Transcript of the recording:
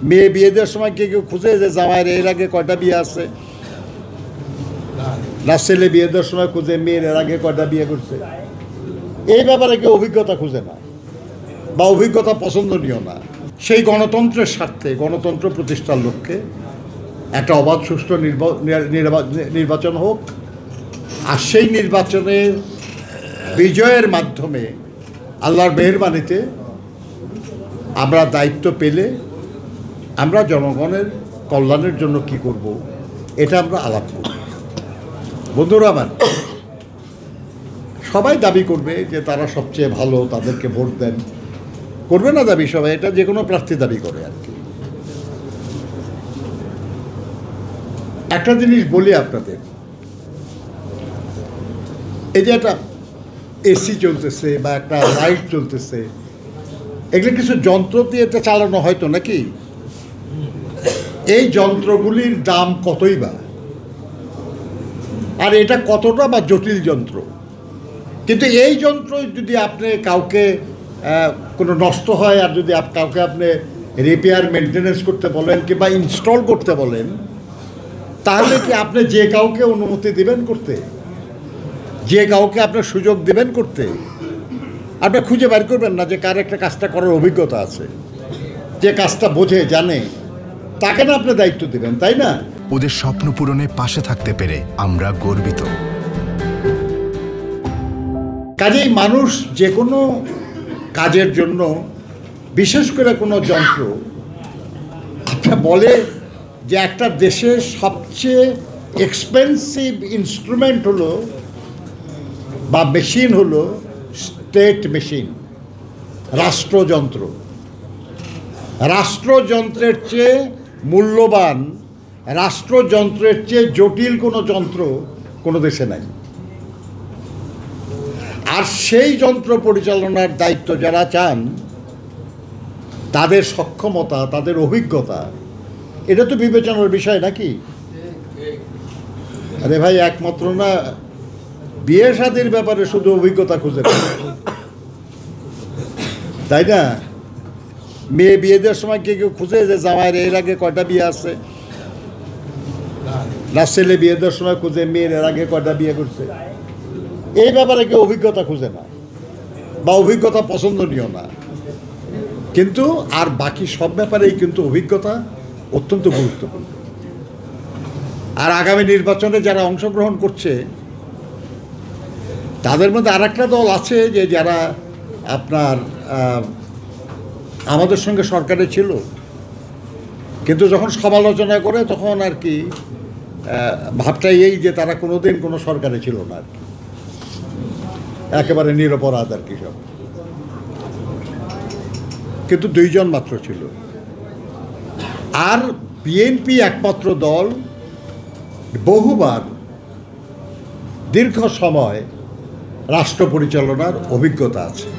মেয়ে বিয়ে দেওয়ার সময় কেউ খুঁজে যে জামাইয়ের এর আগে কয়টা বিয়ে আছে, না ছেলে বিয়ে দেওয়ার সময় খুঁজে মেয়ের এর আগে কয়টা বিয়ে করছে? এই ব্যাপারে কেউ অভিজ্ঞতা খুঁজে না বা অভিজ্ঞতা পছন্দনীয় না। সেই গণতন্ত্রের স্বার্থে, গণতন্ত্র প্রতিষ্ঠার লক্ষ্যে একটা অবাধ সুষ্ঠু নির্বাচন হোক, আর সেই নির্বাচনের বিজয়ের মাধ্যমে আল্লাহর মেহেরবানিতে আমরা দায়িত্ব পেলে আমরা জনগণের কল্যাণের জন্য কি করব, এটা আমরা আলাপ করব। বন্ধুরা আমার, সবাই দাবি করবে যে তারা সবচেয়ে ভালো, তাদেরকে ভোট দেন, করবে না দাবি সবাই, এটা যে কোনো প্রার্থী দাবি করে আর কি। একটা জিনিস বলি আপনাদের, এই যে একটা এসি চলতেছে বা একটা লাইট চলতেছে, এগুলো কিছু যন্ত্র দিয়ে এটা চালানো হয়তো নাকি? এই যন্ত্রগুলির দাম কতই বা, আর এটা কতটা বা জটিল যন্ত্র। কিন্তু এই যন্ত্র যদি আপনি কাউকে কোনো নষ্ট হয় আর যদি কাউকে আপনি রিপেয়ার মেনটেনেন্স করতে বলেন কিংবা ইনস্টল করতে বলেন, তাহলে কি আপনি যে কাউকে অনুমতি দিবেন করতে, যে কাউকে আপনি সুযোগ দিবেন করতে? আপনি খুঁজে বের করবেন না যে কার একটা কাজটা করার অভিজ্ঞতা আছে, যে কাজটা বোঝে জানে, তাকে না আপনি দায়িত্ব দিবেন, তাই না? ওদের স্বপ্ন পূরণে পাশে থাকতে পেরে আমরা গর্বিত। কাজেই মানুষ যে কোনো কাজের জন্য, বিশেষ করে কোনো যন্ত্র, আপনার বলে যে একটা দেশের সবচেয়ে এক্সপেন্সিভ ইনস্ট্রুমেন্ট হলো বা মেশিন হলো স্টেট মেশিন, রাষ্ট্রযন্ত্র। রাষ্ট্রযন্ত্রের চেয়ে মূল্যবান, রাষ্ট্রযন্ত্রের চেয়ে জটিল কোনো যন্ত্র কোনো দেশে নাই। আর সেই যন্ত্র পরিচালনার দায়িত্ব যারা চান, তাদের সক্ষমতা, তাদের অভিজ্ঞতা, এটা তো বিবেচনার বিষয় নাকি? আরে ভাই, একমাত্র না বিয়ে শাদীর ব্যাপারে শুধু অভিজ্ঞতা খুঁজে না, তাই না? মেয়ে বিয়ে দেওয়ার সময় কেউ খুঁজে যে জামাইয়ের এর আগে কয়টা বিয়ে আছে, না ছেলে বিয়ে দেওয়ার সময় খুঁজে মেয়ের এর আগে কয়টা বিয়ে করছে? এই ব্যাপারে কেউ অভিজ্ঞতা খুঁজে না বা অভিজ্ঞতা পছন্দনীয় না। কিন্তু আর বাকি সব ব্যাপারেই কিন্তু অভিজ্ঞতা অত্যন্ত গুরুত্বপূর্ণ। আর আগামী নির্বাচনে যারা অংশগ্রহণ করছে, তাদের মধ্যে আর একটা দল আছে যে যারা আপনার আমাদের সঙ্গে সরকারে ছিল, কিন্তু যখন সমালোচনা করে তখন আর কি ভাবটাই এই যে তারা কোনোদিন কোনো সরকারে ছিল না আর কি, একেবারে নিরপরাধ আর কি সব। কিন্তু 2 জন মাত্র ছিল। আর বিএনপি একমাত্র দল বহুবার দীর্ঘ সময় রাষ্ট্র পরিচালনার অভিজ্ঞতা আছে।